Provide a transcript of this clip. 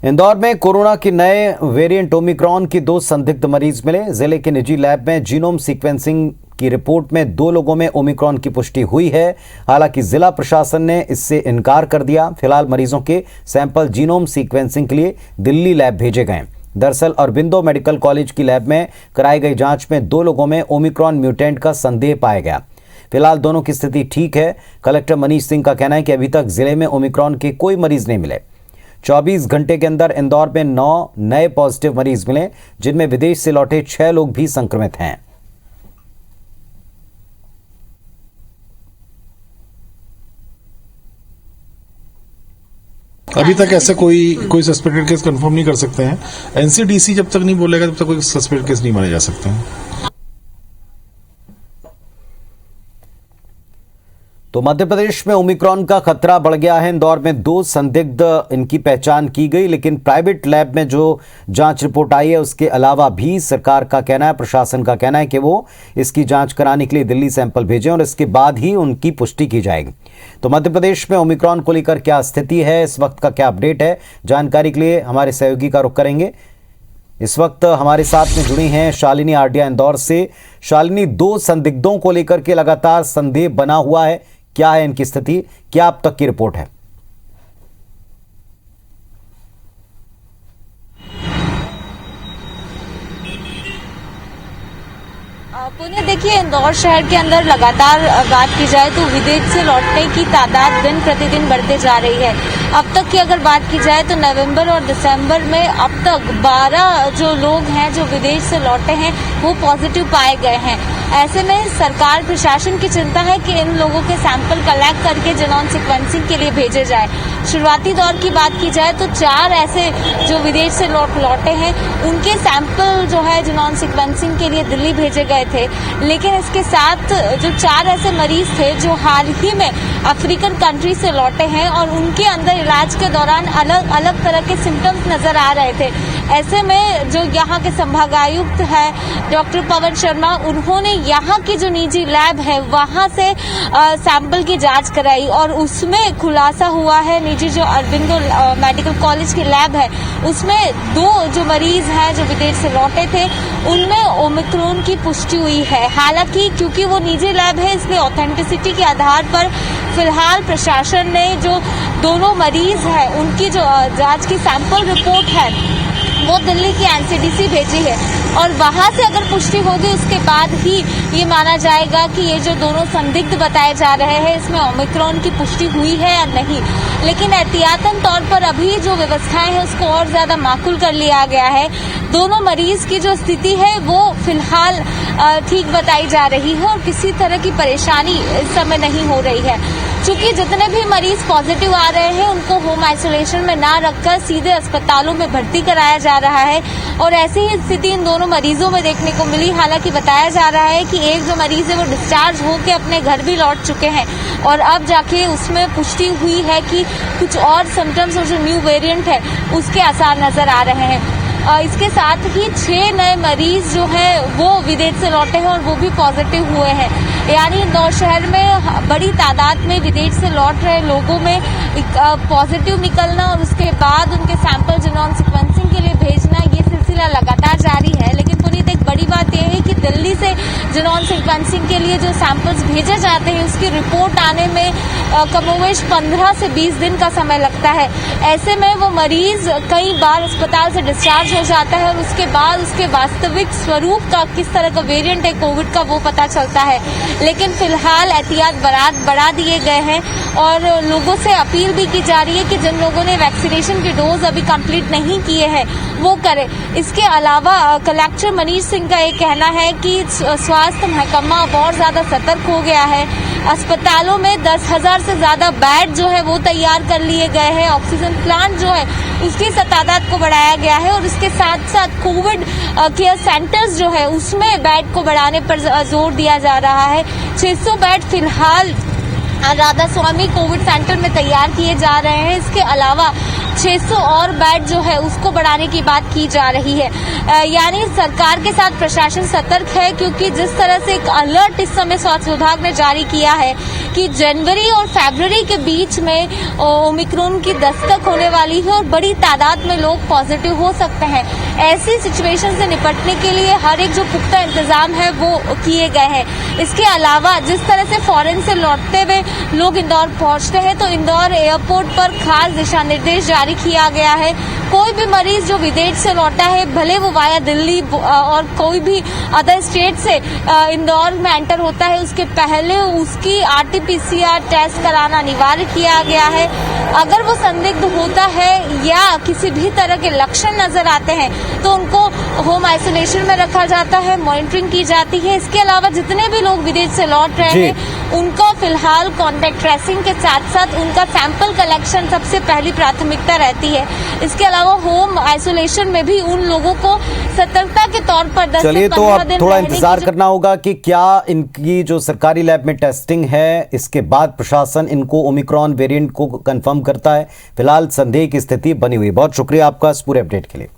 इंदौर में कोरोना के नए वेरिएंट ओमिक्रॉन की 2 संदिग्ध मरीज मिले। जिले के निजी लैब में जीनोम सीक्वेंसिंग की रिपोर्ट में 2 लोगों में ओमिक्रॉन की पुष्टि हुई है। हालांकि जिला प्रशासन ने इससे इनकार कर दिया। फिलहाल मरीजों के सैंपल जीनोम सीक्वेंसिंग के लिए दिल्ली लैब भेजे गए। दरअसल अरबिंदो मेडिकल कॉलेज की लैब में कराई गई जांच में 2 लोगों में ओमिक्रॉन म्यूटेंट का संदेह पाया गया। फिलहाल दोनों की स्थिति ठीक है। कलेक्टर मनीष सिंह का कहना है कि अभी तक जिले में ओमिक्रॉन के कोई मरीज नहीं मिले। 24 घंटे के अंदर इंदौर में 9 नए पॉजिटिव मरीज मिले, जिनमें विदेश से लौटे 6 लोग भी संक्रमित हैं। अभी तक ऐसा कोई सस्पेक्टेड केस कंफर्म नहीं कर सकते हैं। एनसीडीसी जब तक नहीं बोलेगा तब तक कोई सस्पेक्टेड केस नहीं माने जा सकते हैं। तो मध्य प्रदेश में ओमिक्रॉन का खतरा बढ़ गया है। इंदौर में 2 संदिग्ध इनकी पहचान की गई, लेकिन प्राइवेट लैब में जो जांच रिपोर्ट आई है उसके अलावा भी सरकार का कहना है, प्रशासन का कहना है कि वो इसकी जांच कराने के लिए दिल्ली सैंपल भेजें और इसके बाद ही उनकी पुष्टि की जाएगी। तो मध्य प्रदेश में ओमिक्रॉन को लेकर क्या स्थिति है, इस वक्त का क्या अपडेट है, जानकारी के लिए हमारे सहयोगी का रुख करेंगे। इस वक्त हमारे साथ में जुड़ी हैं शालिनी आर्डिया इंदौर से। शालिनी, 2 संदिग्धों को लेकर के लगातार संदेह बना हुआ है, क्या है इनकी स्थिति, क्या अब तक की रिपोर्ट है? पुणे, देखिए इंदौर शहर के अंदर लगातार बात की जाए तो विदेश से लौटने की तादाद दिन प्रतिदिन बढ़ते जा रही है। अब तक की अगर बात की जाए तो नवंबर और दिसंबर में अब तक 12 जो लोग हैं जो विदेश से लौटे हैं वो पॉजिटिव पाए गए हैं। ऐसे में सरकार प्रशासन की चिंता है कि इन लोगों के सैंपल कलेक्ट करके जीनोम सीक्वेंसिंग के लिए भेजे जाए। शुरुआती दौर की बात की जाए तो 4 ऐसे जो विदेश से लौटे हैं उनके सैंपल जो है जीनोम सीक्वेंसिंग के लिए दिल्ली भेजे गए थे, लेकिन इसके साथ जो 4 ऐसे मरीज थे जो हाल ही में अफ्रीकन कंट्री से लौटे हैं और उनके अंदर इलाज के दौरान अलग अलग तरह के सिम्टम्स नजर आ रहे थे। ऐसे में जो यहाँ के संभागायुक्त है डॉक्टर पवन शर्मा, उन्होंने यहाँ की जो निजी लैब है वहां से सैंपल की जांच कराई और उसमें खुलासा हुआ है, निजी जो अरबिंदो मेडिकल कॉलेज की लैब है उसमें 2 जो मरीज हैं जो विदेश से लौटे थे उनमें ओमिक्रॉन की पुष्टि हुई है। हालांकि क्योंकि वो निजी लैब है इसलिए ऑथेंटिसिटी के आधार पर फिलहाल प्रशासन ने जो दोनों मरीज हैं उनकी जो जांच की सैंपल रिपोर्ट है वो दिल्ली की एनसीडीसी भेजी है और वहां से अगर पुष्टि होगी उसके बाद ही ये माना जाएगा कि ये जो दोनों संदिग्ध बताए जा रहे हैं इसमें ओमिक्रॉन की पुष्टि हुई है या नहीं। लेकिन एहतियातन तौर पर अभी जो व्यवस्थाएं हैं उसको और ज्यादा माकूल कर लिया गया है। दोनों मरीज की जो स्थिति है वो फिलहाल ठीक बताई जा रही है और किसी तरह की परेशानी इस समय नहीं हो रही है। चूंकि जितने भी मरीज पॉजिटिव आ रहे हैं उनको होम आइसोलेशन में ना रखकर सीधे अस्पतालों में भर्ती कराया जा रहा है और ऐसी ही स्थिति इन दोनों मरीजों में देखने को मिली। हालांकि बताया जा रहा है कि एक जो मरीज है वो डिस्चार्ज होकर अपने घर भी लौट चुके हैं और अब जाके उसमें पुष्टि हुई है कि कुछ और सिम्टम्स और जो न्यू वेरिएंट है उसके आसार नजर आ रहे हैं। इसके साथ ही 6 नए मरीज जो है वो विदेश से लौटे हैं और वो भी पॉजिटिव हुए हैं। यानी इंदौर शहर में बड़ी तादाद में विदेश से लौट रहे लोगों में पॉजिटिव निकलना और उसके बाद उनके सैंपल जीनोम सीक्वेंसिंग के लिए भेजना, ये सिलसिला लगातार जारी है। लेकिन पुनीत, एक बड़ी बात यह है कि दिल्ली से जीनोम सीक्वेंसिंग के लिए जो सैंपल्स भेजे जाते हैं उसकी रिपोर्ट आने में कमोवेश 15 से 20 दिन का समय लगता है। ऐसे में वो मरीज कई बार अस्पताल से डिस्चार्ज हो जाता है और उसके बाद उसके वास्तविक स्वरूप का किस तरह का वेरिएंट है कोविड का वो पता चलता है। लेकिन फिलहाल एहतियात बढ़ा दिए गए हैं और लोगों से अपील भी की जा रही है कि जिन लोगों ने वैक्सीनेशन की डोज अभी कंप्लीट नहीं किए हैं वो करें। इसके अलावा कलेक्टर मनीष सिंह का ये कहना है कि स्वास्थ्य महकमा और ज्यादा सतर्क हो गया है। अस्पतालों में 10,000 से ज्यादा बेड जो है वो तैयार कर लिए गए हैं। ऑक्सीजन प्लांट जो है उसकी तादाद को बढ़ाया गया है और इसके साथ साथ कोविड केयर सेंटर्स जो है उसमें बेड को बढ़ाने पर जोर दिया जा रहा है। 600 बेड फिलहाल राधा स्वामी कोविड सेंटर में तैयार किए जा रहे हैं। इसके अलावा 600 और बेड जो है उसको बढ़ाने की बात की जा रही है। यानी सरकार के साथ प्रशासन सतर्क है, क्योंकि जिस तरह से एक अलर्ट इस समय स्वास्थ्य विभाग ने जारी किया है कि जनवरी और फरवरी के बीच में ओमिक्रॉन की दस्तक होने वाली है और बड़ी तादाद में लोग पॉजिटिव हो सकते हैं। ऐसी सिचुएशन से निपटने के लिए हर एक जो पुख्ता इंतजाम है वो किए गए हैं। इसके अलावा जिस तरह से फॉरेन से लौटते हुए लोग इंदौर पहुंचते हैं, तो इंदौर एयरपोर्ट पर खास दिशा निर्देश जारी किया गया है। कोई भी मरीज जो विदेश से लौटा है, भले वो वाया दिल्ली और कोई भी अदर स्टेट से इंदौर में एंटर होता है, उसके पहले उसकी RT-PCR टेस्ट कराना अनिवार्य किया गया है। अगर वो संदिग्ध होता है या किसी भी तरह के लक्षण नजर आते हैं तो उनको होम आइसोलेशन में रखा जाता है, मॉनिटरिंग की जाती है। इसके अलावा जितने भी लोग विदेश से लौट रहे हैं उनको फिलहाल कॉन्टैक्ट ट्रेसिंग के साथ साथ उनका सैंपल कलेक्शन सबसे पहली प्राथमिकता रहती है। इसके अलावा होम आइसोलेशन में भी उन लोगों को सतर्कता के तौर पर 10 चलिए, से तो 15 अब दिन थोड़ा रहने की इंतजार करना होगा कि क्या इनकी जो सरकारी लैब में टेस्टिंग है, इसके बाद प्रशासन इनको ओमिक्रॉन वेरिएंट को कंफर्म करता है। फिलहाल संदेह की स्थिति बनी हुई। बहुत शुक्रिया आपका इस पूरे अपडेट के लिए।